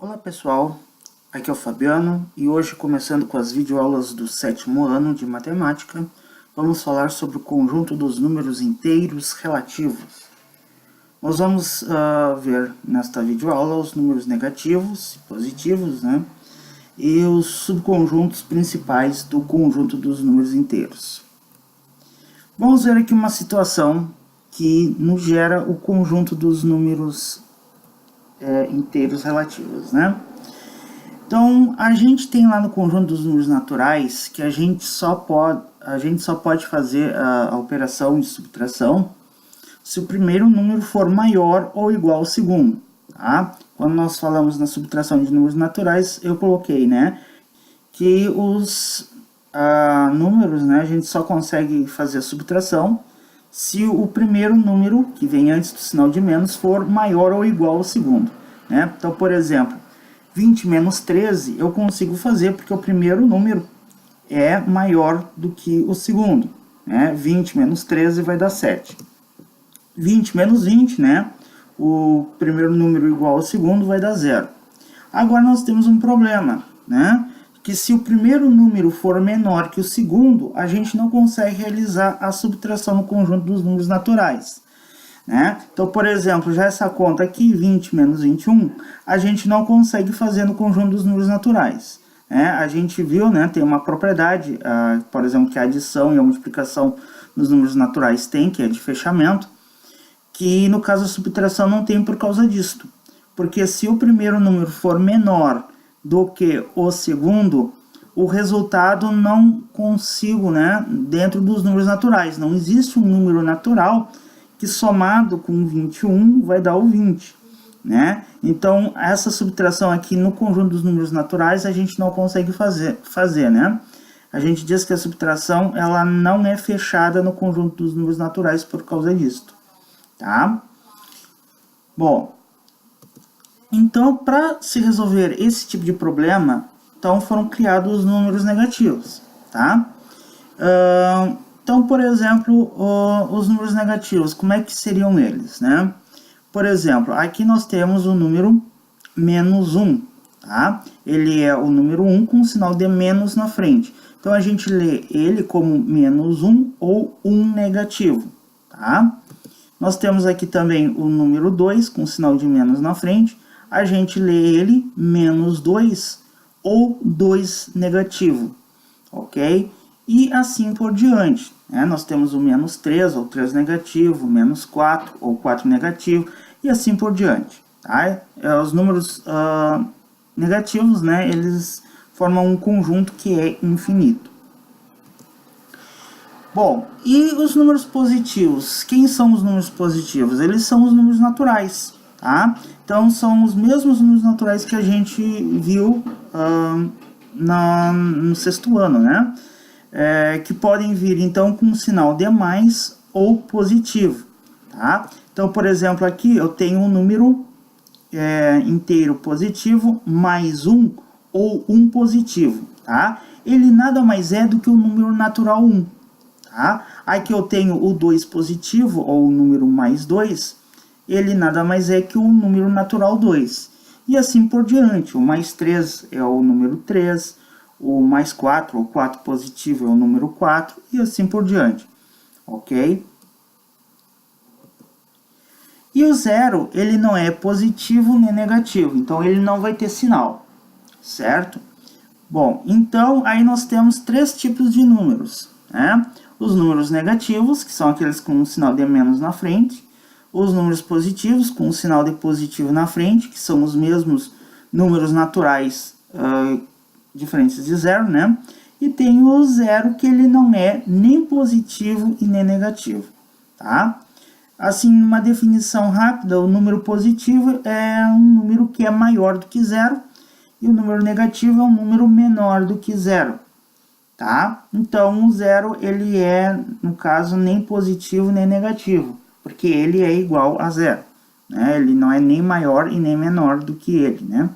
Olá pessoal, aqui é o Fabiano e hoje, começando com as videoaulas do 7º ano de matemática, vamos falar sobre o conjunto dos números inteiros relativos. Nós vamos ver nesta videoaula os números negativos e positivos, né? E os subconjuntos principais do conjunto dos números inteiros. Vamos ver aqui uma situação que nos gera o conjunto dos números inteiros relativos, né? Então, a gente tem lá no conjunto dos números naturais que a gente só pode fazer a operação de subtração se o primeiro número for maior ou igual ao segundo, tá? Quando nós falamos na subtração de números naturais, eu coloquei, né, que os números, né, a gente só consegue fazer a subtração se o primeiro número, que vem antes do sinal de menos, for maior ou igual ao segundo, né? Então, por exemplo, 20 menos 13 eu consigo fazer porque o primeiro número é maior do que o segundo, né? 20 menos 13 vai dar 7. 20 menos 20, né? O primeiro número igual ao segundo vai dar 0. Agora nós temos um problema, né? Que se o primeiro número for menor que o segundo, a gente não consegue realizar a subtração no conjunto dos números naturais, né? Então, por exemplo, já essa conta aqui, 20 menos 21, a gente não consegue fazer no conjunto dos números naturais, né? A gente viu, né, tem uma propriedade, por exemplo, que a adição e a multiplicação nos números naturais tem, que é de fechamento, que no caso a subtração não tem por causa disto. Porque se o primeiro número for menor do que o segundo, o resultado não consigo, né, dentro dos números naturais. Não existe um número natural que somado com 21 vai dar o 20, né? Então, essa subtração aqui no conjunto dos números naturais a gente não consegue fazer, né? A gente diz que a subtração ela não é fechada no conjunto dos números naturais por causa disto, tá? Bom, então, para se resolver esse tipo de problema, então foram criados os números negativos, tá? Então, por exemplo, os números negativos, como é que seriam eles, né? Por exemplo, aqui nós temos o número menos 1, tá? Ele é o número 1 com o sinal de menos na frente. Então, a gente lê ele como menos 1 ou 1 negativo, tá? Nós temos aqui também o número 2 com o sinal de menos na frente. A gente lê ele menos 2 ou 2 negativo, ok? E assim por diante, né? Nós temos o menos 3 ou 3 negativo, menos 4 ou 4 negativo, e assim por diante, tá? Os números negativos, né, eles formam um conjunto que é infinito. Bom, e os números positivos? Quem são os números positivos? Eles são os números naturais, tá? Então, são os mesmos números naturais que a gente viu no 6º ano, né? Que podem vir, então, com um sinal de mais ou positivo, tá? Então, por exemplo, aqui eu tenho um número inteiro positivo mais 1 ou 1 positivo, tá? Ele nada mais é do que o número natural 1, tá? Aqui eu tenho o 2 positivo, ou o número mais 2, ele nada mais é que o número natural 2. E assim por diante, o mais 3 é o número 3, o mais 4, ou 4 positivo, é o número 4, e assim por diante, ok? E o 0, ele não é positivo nem negativo, então ele não vai ter sinal, certo? Bom, então aí nós temos 3 tipos de números, né? Os números negativos, que são aqueles com um sinal de menos na frente, os números positivos, com um sinal de positivo na frente, que são os mesmos números naturais diferentes de 0, né? E tem o 0, que ele não é nem positivo e nem negativo, tá? Assim, uma definição rápida, o número positivo é um número que é maior do que 0, e o número negativo é um número menor do que 0, tá? Então, o 0, ele é, no caso, nem positivo nem negativo, porque ele é igual a 0, né? Ele não é nem maior e nem menor do que ele, né?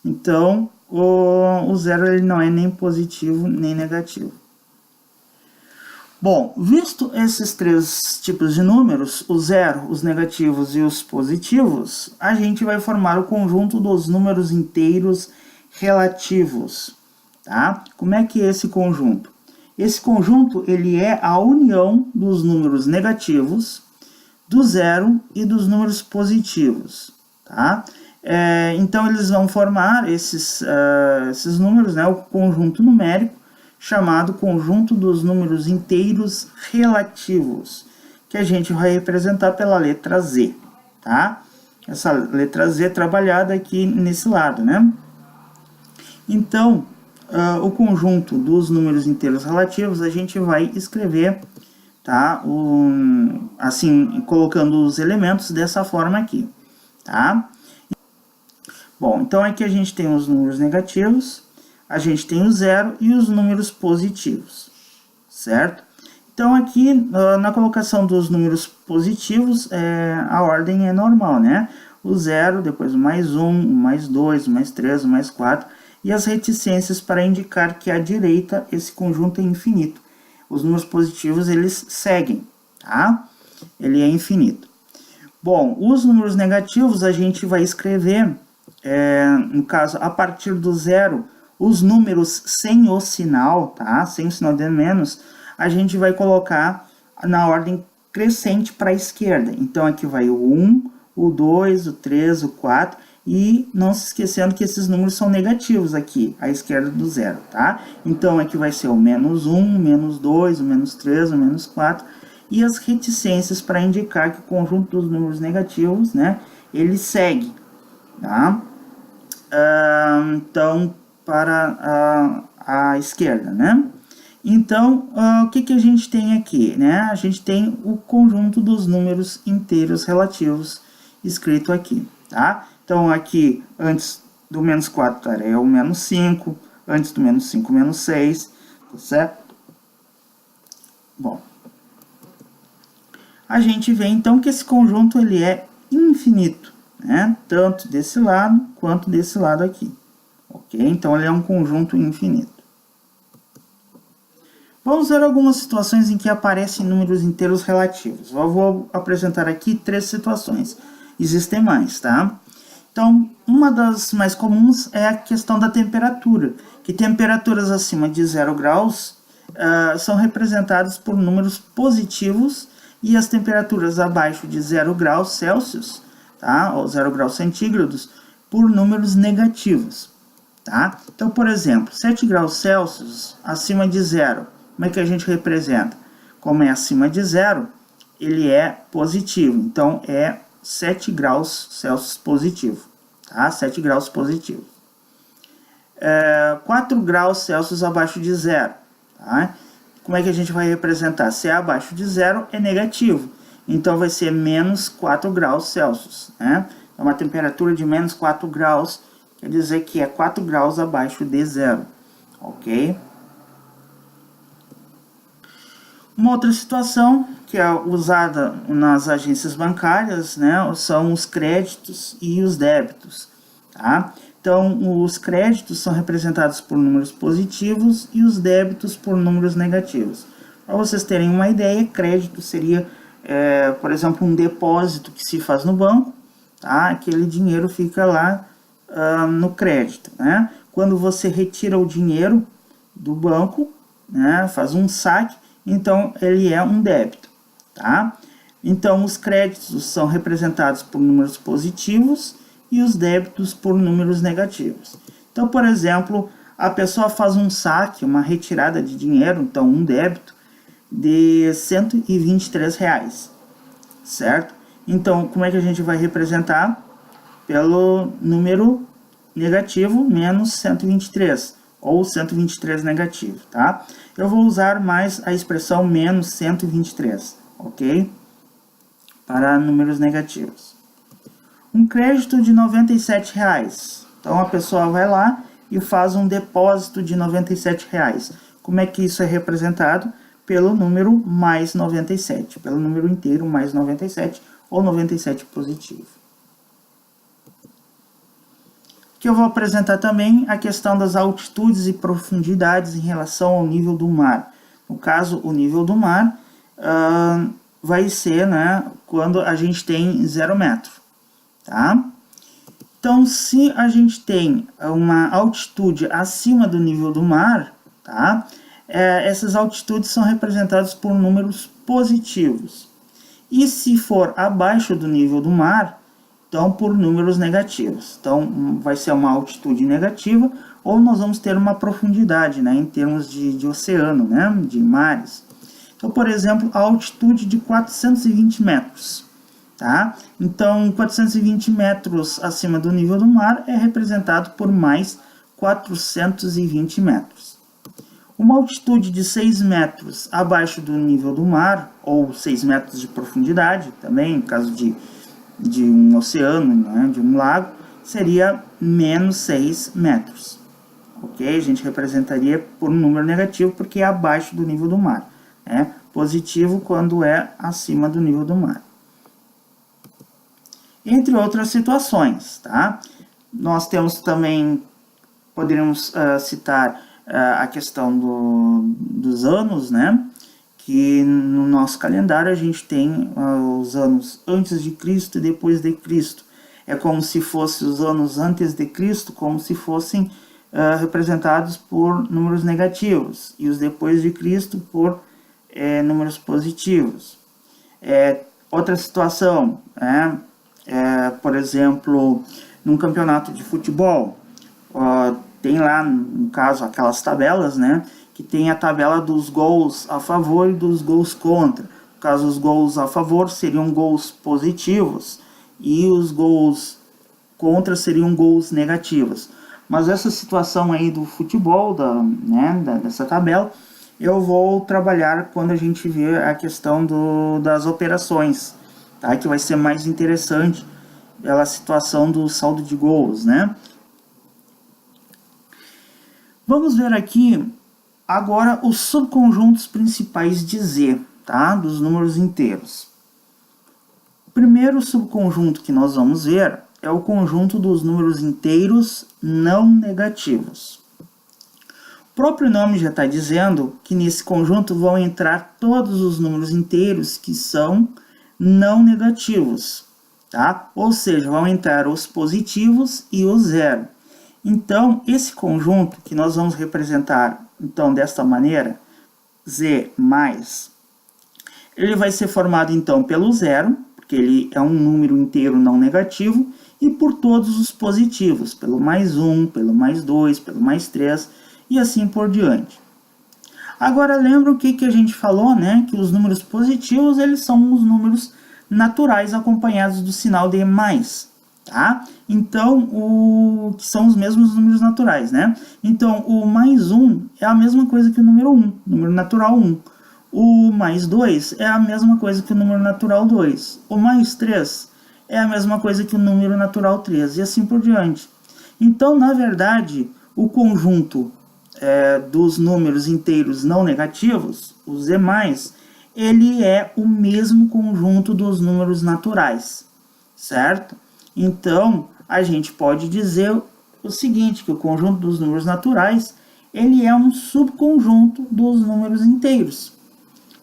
Então, o 0 ele não é nem positivo nem negativo. Bom, visto esses três tipos de números, o zero, os negativos e os positivos, a gente vai formar o conjunto dos números inteiros relativos, tá? Como é que é esse conjunto? Esse conjunto, ele é a união dos números negativos, do zero e dos números positivos, tá? Então, eles vão formar esses números, né, o conjunto numérico, chamado conjunto dos números inteiros relativos, que a gente vai representar pela letra Z, tá? Essa letra Z trabalhada aqui nesse lado, né? Então, o conjunto dos números inteiros relativos a gente vai escrever, tá? Assim, colocando os elementos dessa forma aqui, tá? Bom, então aqui a gente tem os números negativos, a gente tem o zero e os números positivos, certo? Então aqui na colocação dos números positivos, a ordem é normal, né? O zero, depois o mais um, o mais dois, o mais três, o mais quatro, e as reticências para indicar que à direita esse conjunto é infinito. Os números positivos, eles seguem, tá? Ele é infinito. Bom, os números negativos a gente vai escrever, no caso, a partir do zero, os números sem o sinal, tá? Sem o sinal de menos, a gente vai colocar na ordem crescente para a esquerda. Então, aqui vai o 1, o 2, o 3, o 4, e não se esquecendo que esses números são negativos aqui, à esquerda do zero, tá? Então, aqui vai ser o menos 1, o menos 2, o menos 3, o menos 4, e as reticências para indicar que o conjunto dos números negativos, né, ele segue, tá? Então, para a esquerda, né? Então, o que a gente tem aqui, né? A gente tem o conjunto dos números inteiros relativos escrito aqui, tá? Então, aqui, antes do menos 4 é o menos 5, antes do menos 5, menos 6, tá certo? Bom, a gente vê, então, que esse conjunto, ele é infinito, né? Tanto desse lado, quanto desse lado aqui, ok? Então, ele é um conjunto infinito. Vamos ver algumas situações em que aparecem números inteiros relativos. Eu vou apresentar aqui 3 situações. Existem mais, tá? Então, uma das mais comuns é a questão da temperatura, que temperaturas acima de 0 graus são representadas por números positivos e as temperaturas abaixo de 0 graus Celsius, tá? Ou 0 graus centígrados, por números negativos, tá? Então, por exemplo, 7 graus Celsius acima de 0, como é que a gente representa? Como é acima de 0, ele é positivo, então é 7 graus Celsius positivo, tá? 7 graus positivo. 4 graus Celsius abaixo de 0, tá? Como é que a gente vai representar? Se é abaixo de 0, é negativo, então vai ser menos 4 graus Celsius, né? Então, uma temperatura de menos 4 graus quer dizer que é 4 graus abaixo de 0, ok? Uma outra situação que é usada nas agências bancárias, né, são os créditos e os débitos, tá? Então, os créditos são representados por números positivos e os débitos por números negativos. Para vocês terem uma ideia, crédito seria, por exemplo, um depósito que se faz no banco, tá? Aquele dinheiro fica lá no crédito, né? Quando você retira o dinheiro do banco, né, faz um saque, então ele é um débito, tá? Então, os créditos são representados por números positivos e os débitos por números negativos. Então, por exemplo, a pessoa faz um saque, uma retirada de dinheiro, então um débito, de R$123, certo? Então, como é que a gente vai representar? Pelo número negativo menos 123, ou 123 negativo, tá? Eu vou usar mais a expressão menos 123, ok? Para números negativos. Um crédito de R$97. Então, a pessoa vai lá e faz um depósito de R$97. Como é que isso é representado? Pelo número mais 97, pelo número inteiro mais 97, ou 97 positivo. Que eu vou apresentar também a questão das altitudes e profundidades em relação ao nível do mar. No caso, o nível do mar vai ser, né, quando a gente tem 0 metro, tá? Então, se a gente tem uma altitude acima do nível do mar, tá? Essas altitudes são representadas por números positivos. E se for abaixo do nível do mar, então por números negativos. Então, vai ser uma altitude negativa, ou nós vamos ter uma profundidade, né, em termos de oceano, né, de mares. Então, por exemplo, a altitude de 420 metros. Tá? Então, 420 metros acima do nível do mar é representado por mais 420 metros. Uma altitude de 6 metros abaixo do nível do mar, ou 6 metros de profundidade, também, no caso de um oceano, né, de um lago, seria menos 6 metros. Ok? A gente representaria por um número negativo, porque é abaixo do nível do mar. Né? Positivo quando é acima do nível do mar. Entre outras situações, tá? Nós temos também, poderíamos citar a questão dos anos, né? Que no nosso calendário a gente tem os anos antes de Cristo e depois de Cristo. É como se fossem os anos antes de Cristo, como se fossem representados por números negativos, e os depois de Cristo por números positivos. Outra situação, por exemplo, num campeonato de futebol, tem lá, no caso, aquelas tabelas, né, que tem a tabela dos gols a favor e dos gols contra. No caso, os gols a favor seriam gols positivos e os gols contra seriam gols negativos. Mas essa situação aí do futebol, dessa tabela, eu vou trabalhar quando a gente vê a questão das operações, tá? Que vai ser mais interessante pela situação do saldo de gols, né? Vamos ver aqui agora os subconjuntos principais de Z, tá? Dos números inteiros. O primeiro subconjunto que nós vamos ver é o conjunto dos números inteiros não negativos. O próprio nome já está dizendo que nesse conjunto vão entrar todos os números inteiros que são não negativos, tá? Ou seja, vão entrar os positivos e o zero. Então, esse conjunto que nós vamos representar, então, desta maneira, Z mais, ele vai ser formado, então, pelo zero, porque ele é um número inteiro não negativo, e por todos os positivos, pelo mais 1, pelo mais 2, pelo mais 3, e assim por diante. Agora, lembra o que a gente falou, né? Que os números positivos, eles são os números naturais acompanhados do sinal de mais. Tá? Então, que são os mesmos números naturais, né? Então, o mais 1 é a mesma coisa que o número 1, número natural 1. O mais 2 é a mesma coisa que o número natural 2. O mais 3 é a mesma coisa que o número natural 3, e assim por diante. Então, na verdade, o conjunto dos números inteiros não negativos, o Z+, ele é o mesmo conjunto dos números naturais, certo? Então, a gente pode dizer o seguinte, que o conjunto dos números naturais, ele é um subconjunto dos números inteiros,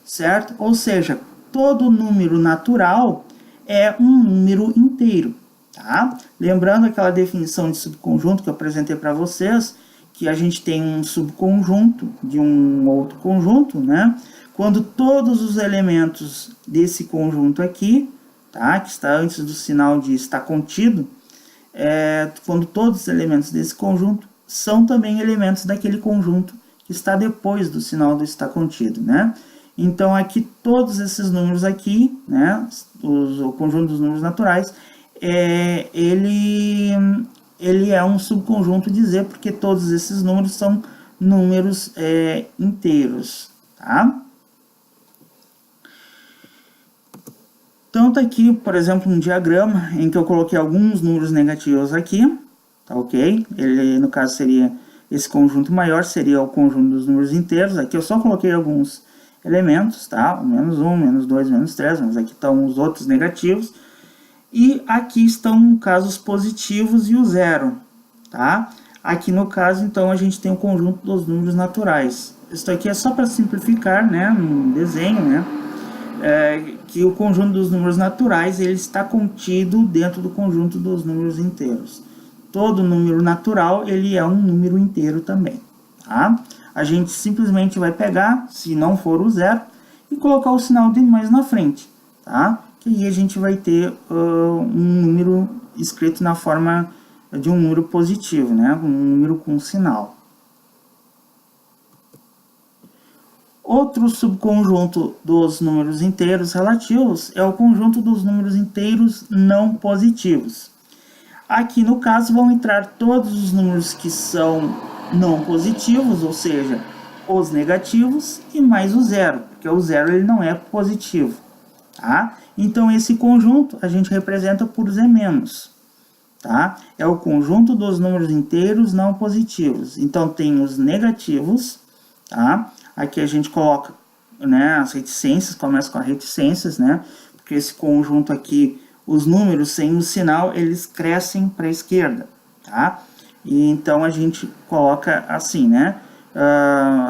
certo? Ou seja, todo número natural é um número inteiro, tá? Lembrando aquela definição de subconjunto que eu apresentei para vocês, que a gente tem um subconjunto de um outro conjunto, né? Quando todos os elementos desse conjunto aqui, tá? Que está antes do sinal de está contido, quando todos os elementos desse conjunto são também elementos daquele conjunto que está depois do sinal do está contido, né? Então, aqui, todos esses números aqui, né? O conjunto dos números naturais, ele é um subconjunto de Z, porque todos esses números são números inteiros, tá? Então, tá aqui, por exemplo, um diagrama em que eu coloquei alguns números negativos aqui, tá ok? Ele, no caso, seria esse conjunto maior, seria o conjunto dos números inteiros. Aqui eu só coloquei alguns elementos, tá? O menos 1, menos 2, menos 3, mas aqui estão os outros negativos. E aqui estão casos positivos e o zero, tá? Aqui no caso, então, a gente tem o conjunto dos números naturais. Isso aqui é só para simplificar, né, no desenho, né, que o conjunto dos números naturais ele está contido dentro do conjunto dos números inteiros. Todo número natural ele é um número inteiro também, tá? A gente simplesmente vai pegar, se não for o zero, e colocar o sinal de mais na frente, tá? Que aí a gente vai ter um número escrito na forma de um número positivo, né? Um número com sinal. Outro subconjunto dos números inteiros relativos é o conjunto dos números inteiros não positivos. Aqui no caso vão entrar todos os números que são não positivos, ou seja, os negativos e mais o zero, porque o zero ele não é positivo, tá? Então esse conjunto a gente representa por Z-, tá? É o conjunto dos números inteiros não positivos. Então tem os negativos, tá? Aqui a gente coloca, né, as reticências, começa com as reticências, né? Porque esse conjunto aqui, os números sem o sinal, eles crescem para a esquerda, tá? E então a gente coloca assim, né?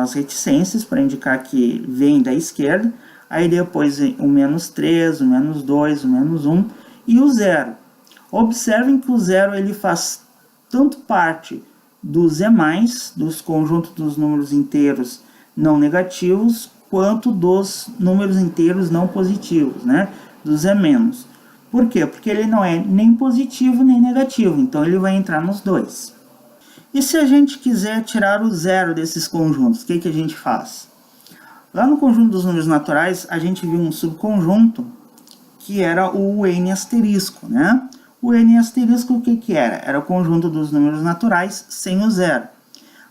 As reticências para indicar que vem da esquerda, aí depois o -3, o -2, o -1 e o zero. Observem que o zero ele faz tanto parte do Z+, dos conjuntos dos números inteiros não negativos, quanto dos números inteiros não positivos, né? Do Z-. Por quê? Porque ele não é nem positivo nem negativo, então ele vai entrar nos dois. E se a gente quiser tirar o zero desses conjuntos, o que a gente faz? Lá no conjunto dos números naturais, a gente viu um subconjunto que era o N asterisco, né? O N asterisco o que era? Era o conjunto dos números naturais sem o zero.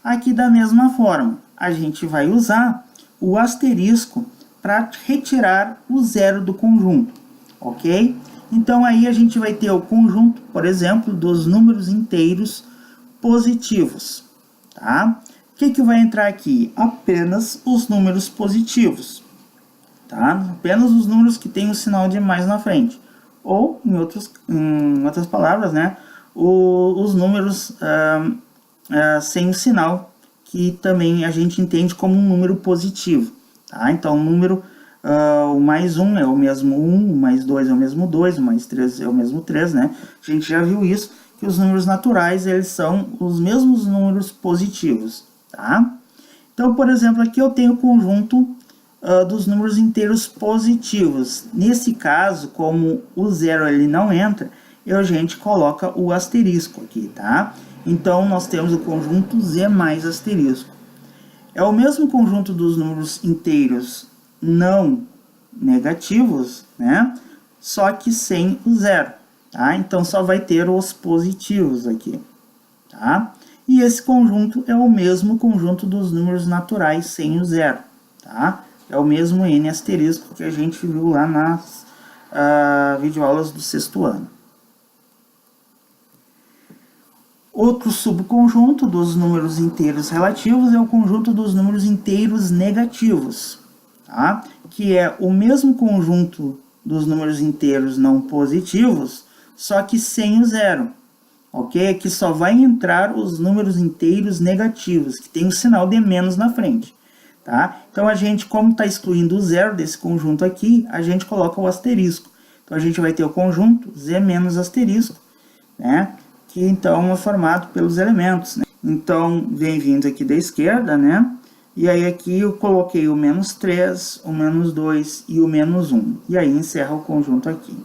Aqui da mesma forma, a gente vai usar o asterisco para retirar o zero do conjunto, ok? Então aí a gente vai ter o conjunto, por exemplo, dos números inteiros positivos, tá? O que vai entrar aqui? Apenas os números positivos, tá? Apenas os números que têm o sinal de mais na frente. Ou, em outras palavras, né? Os números sem o sinal, que também a gente entende como um número positivo, tá? Então, o número, o +1 é o mesmo 1, o +2 é o mesmo 2, o +3 é o mesmo 3, né? A gente já viu isso, que os números naturais, eles são os mesmos números positivos, tá? Então, por exemplo, aqui eu tenho o conjunto dos números inteiros positivos. Nesse caso, como o zero ele não entra, a gente coloca o asterisco aqui, tá? Então, nós temos o conjunto Z mais asterisco. É o mesmo conjunto dos números inteiros não negativos, né? Só que sem o zero, tá? Então, só vai ter os positivos aqui, tá? E esse conjunto é o mesmo conjunto dos números naturais sem o zero, tá? É o mesmo N asterisco que a gente viu lá nas videoaulas do 6º ano. Outro subconjunto dos números inteiros relativos é o conjunto dos números inteiros negativos, tá? Que é o mesmo conjunto dos números inteiros não positivos, só que sem o zero, ok? Aqui só vai entrar os números inteiros negativos, que tem o sinal de menos na frente, tá? Então, a gente, como está excluindo o zero desse conjunto aqui, a gente coloca o asterisco. Então, a gente vai ter o conjunto Z menos asterisco, né? Que então é formado pelos elementos, né? Então, vem vindo aqui da esquerda, né? E aí aqui eu coloquei o -3, o -2 e o -1. E aí encerra o conjunto aqui,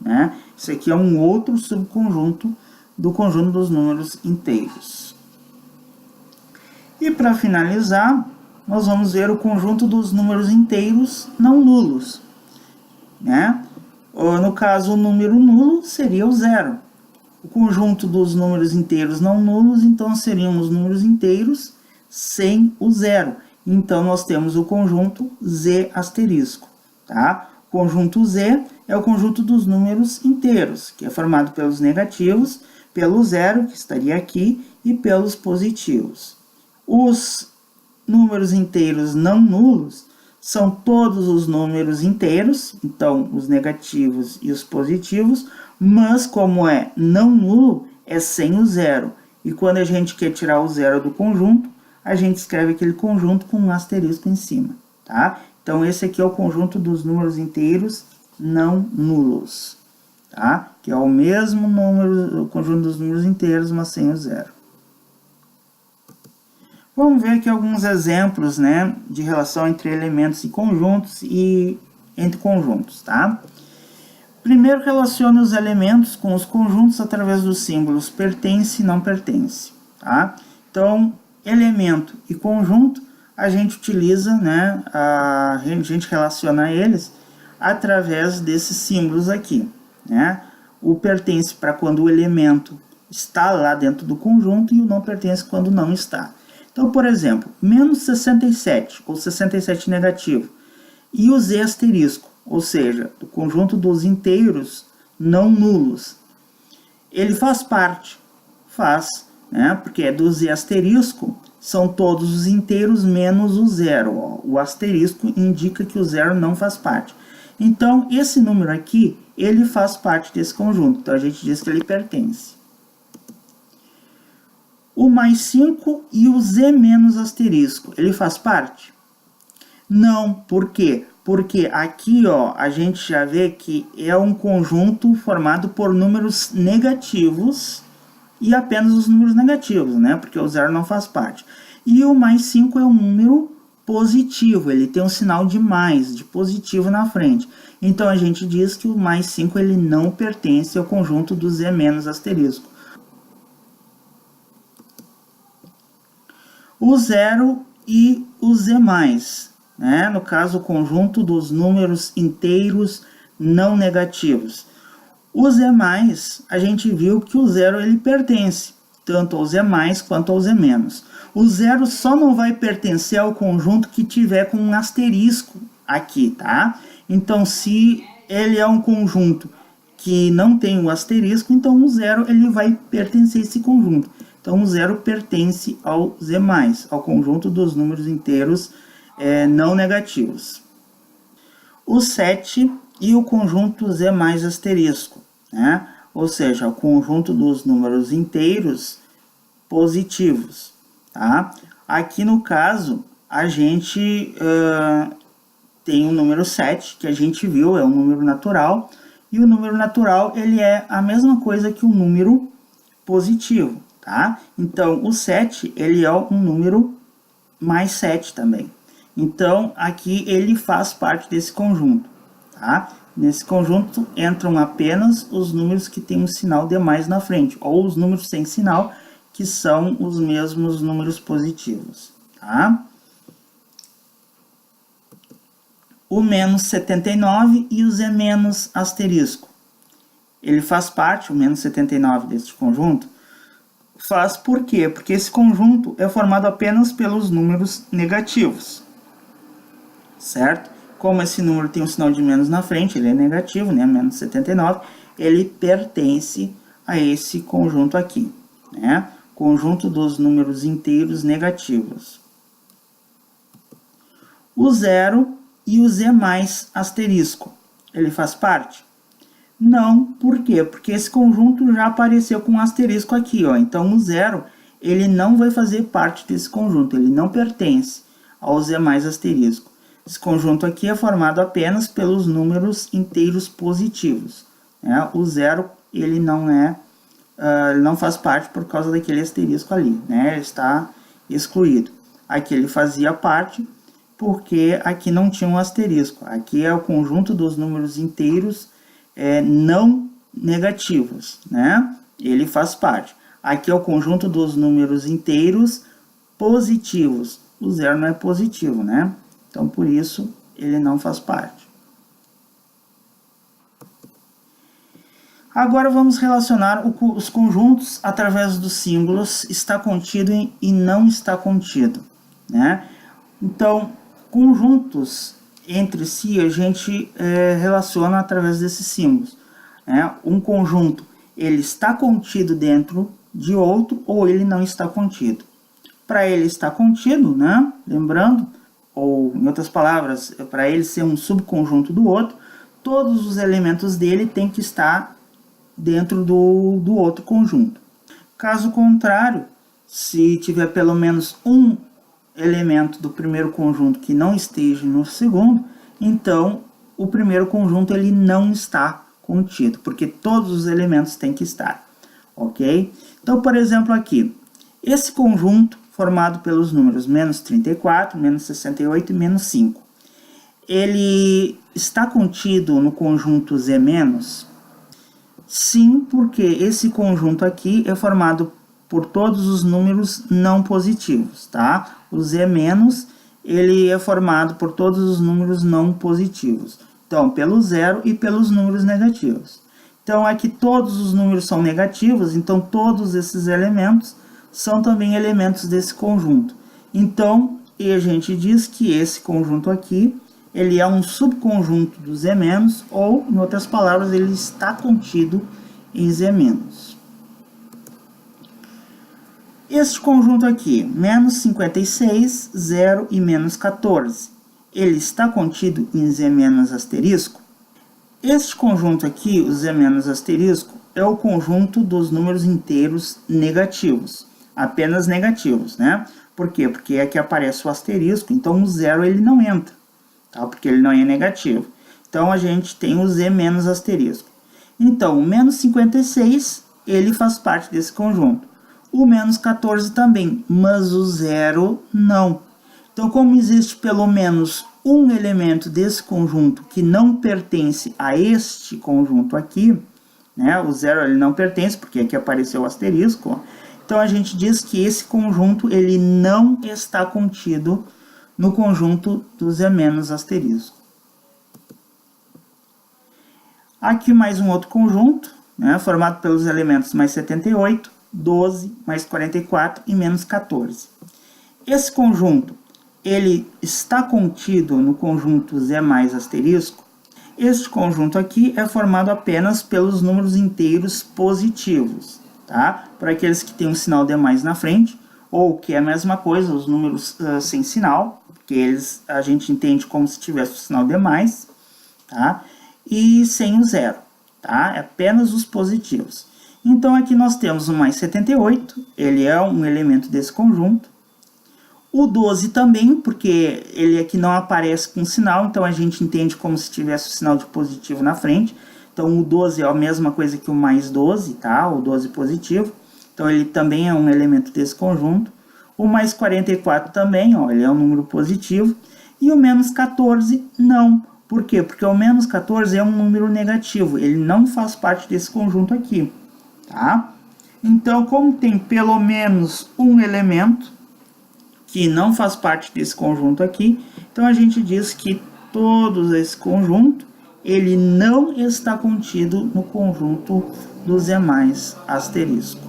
né? Isso aqui é um outro subconjunto do conjunto dos números inteiros. E para finalizar, nós vamos ver o conjunto dos números inteiros não nulos, né? No caso, o número nulo seria o zero. O conjunto dos números inteiros não nulos, então, seriam os números inteiros sem o zero. Então, nós temos o conjunto Z asterisco, tá? O conjunto Z é o conjunto dos números inteiros, que é formado pelos negativos, pelo zero, que estaria aqui, e pelos positivos. Os números inteiros não nulos são todos os números inteiros, então, os negativos e os positivos, mas como é não nulo, é sem o zero. E quando a gente quer tirar o zero do conjunto, a gente escreve aquele conjunto com um asterisco em cima, tá? Então, esse aqui é o conjunto dos números inteiros não nulos, tá? Que é o mesmo número, o conjunto dos números inteiros, mas sem o zero. Vamos ver aqui alguns exemplos, né, de relação entre elementos e conjuntos e entre conjuntos, tá? Primeiro, relacione os elementos com os conjuntos através dos símbolos pertence e não pertence, tá? Então, elemento e conjunto, a gente utiliza, né, a gente relaciona eles através desses símbolos aqui, né? O pertence para quando o elemento está lá dentro do conjunto e o não pertence quando não está. Então, por exemplo, menos 67, ou 67 negativo, e o z asterisco, ou seja, do conjunto dos inteiros não nulos. Ele faz parte, né? Porque é do z asterisco, são todos os inteiros menos o zero. Ó. O asterisco indica que o zero não faz parte. Então, esse número aqui, ele faz parte desse conjunto. Então, a gente diz que ele pertence. O mais 5 e o z menos asterisco, ele faz parte? Não, por quê? Porque aqui, ó, a gente já vê que é um conjunto formado por números negativos e apenas os números negativos, né? Porque o zero não faz parte. E o mais 5 é um número positivo, ele tem um sinal de mais, de positivo na frente. Então, a gente diz que o mais 5 ele não pertence ao conjunto do z menos asterisco. O zero e o z mais, né? No caso, o conjunto dos números inteiros não negativos. O z mais, a gente viu que o zero ele pertence tanto ao z mais quanto ao z menos. O zero só não vai pertencer ao conjunto que tiver com um asterisco aqui, tá? Então, se ele é um conjunto que não tem o asterisco, então o zero ele vai pertencer a esse conjunto. Então, o zero pertence ao z+, ao conjunto dos números inteiros não negativos. O 7 e o conjunto z mais asterisco, né? Ou seja, o conjunto dos números inteiros positivos, tá? Aqui no caso, a gente tem o número 7, que a gente viu, é um número natural, e o número natural ele é a mesma coisa que o número positivo. Tá? Então, o 7, ele é um número mais 7 também. Então, aqui ele faz parte desse conjunto. Tá? Nesse conjunto entram apenas os números que têm um sinal de mais na frente, ou os números sem sinal, que são os mesmos números positivos. Tá? O menos 79 e o z menos asterisco. Ele faz parte, o menos 79 desse conjunto, faz por quê? Porque esse conjunto é formado apenas pelos números negativos, certo? Como esse número tem um sinal de menos na frente, ele é negativo, né? Menos 79, ele pertence a esse conjunto aqui, né? Conjunto dos números inteiros negativos. O 0 e o z mais asterisco, ele faz parte? Não, por quê? Porque esse conjunto já apareceu com um asterisco aqui, ó. Então, o 0, ele não vai fazer parte desse conjunto, ele não pertence ao z mais asterisco. Esse conjunto aqui é formado apenas pelos números inteiros positivos, né? O 0, ele não ele não faz parte por causa daquele asterisco ali, né? Ele está excluído. Aqui ele fazia parte porque aqui não tinha um asterisco. Aqui é o conjunto dos números inteiros não negativos, né? Ele faz parte. Aqui é o conjunto dos números inteiros positivos. O 0 não é positivo, né? Então, por isso, ele não faz parte. Agora, vamos relacionar os conjuntos através dos símbolos está contido e não está contido, né? Então, conjuntos entre si a gente relaciona através desses símbolos, né? Um conjunto ele está contido dentro de outro ou ele não está contido. Para ele estar contido, né? Lembrando, ou em outras palavras, para ele ser um subconjunto do outro, todos os elementos dele têm que estar dentro do outro conjunto. Caso contrário, se tiver pelo menos um elemento do primeiro conjunto que não esteja no segundo, então o primeiro conjunto ele não está contido, porque todos os elementos têm que estar, ok? Então, por exemplo, aqui, esse conjunto formado pelos números menos 34, menos 68 e menos 5, ele está contido no conjunto Z-? Sim, porque esse conjunto aqui é formado por todos os números não positivos, tá? O Z-, ele é formado por todos os números não positivos. Então, pelo zero e pelos números negativos. Então, aqui todos os números são negativos, então todos esses elementos são também elementos desse conjunto. Então, a gente diz que esse conjunto aqui, ele é um subconjunto do Z-, ou, em outras palavras, ele está contido em Z-. Este conjunto aqui, menos 56, 0 e menos 14, ele está contido em Z- asterisco? Este conjunto aqui, o Z- asterisco, é o conjunto dos números inteiros negativos, apenas negativos, né? Por quê? Porque aqui aparece o asterisco, então o zero ele não entra, tá? Porque ele não é negativo. Então a gente tem o Z- asterisco. Então o menos 56, ele faz parte desse conjunto. O menos 14 também, mas o zero não. Então, como existe pelo menos um elemento desse conjunto que não pertence a este conjunto aqui, né? O zero ele não pertence, porque aqui apareceu o asterisco, ó. Então, a gente diz que esse conjunto ele não está contido no conjunto do Z- asterisco. Aqui mais um outro conjunto, né? Formado pelos elementos mais 78, 12, mais 44 e menos 14. Esse conjunto, ele está contido no conjunto Z mais asterisco. Este conjunto aqui é formado apenas pelos números inteiros positivos, tá? Para aqueles que têm um sinal de mais na frente, ou que é a mesma coisa, os números sem sinal, que eles a gente entende como se tivesse o sinal de mais, tá? E sem o zero, tá? É apenas os positivos. Então, aqui nós temos o mais 78, ele é um elemento desse conjunto. O 12 também, porque ele aqui não aparece com sinal, então a gente entende como se tivesse o sinal de positivo na frente. Então, o 12 é a mesma coisa que o mais 12, tá? O 12 positivo. Então, ele também é um elemento desse conjunto. O mais 44 também, ó, ele é um número positivo. E o menos 14, não. Por quê? Porque o menos 14 é um número negativo, ele não faz parte desse conjunto aqui. Tá? Então, como tem pelo menos um elemento que não faz parte desse conjunto aqui, então a gente diz que todo esse conjunto ele não está contido no conjunto do Z+ asterisco.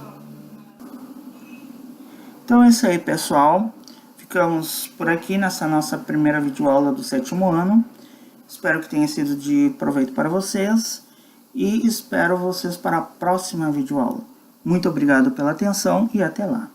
Então é isso aí, pessoal. Ficamos por aqui nessa nossa primeira videoaula do 7º ano. Espero que tenha sido de proveito para vocês. E espero vocês para a próxima videoaula. Muito obrigado pela atenção e até lá.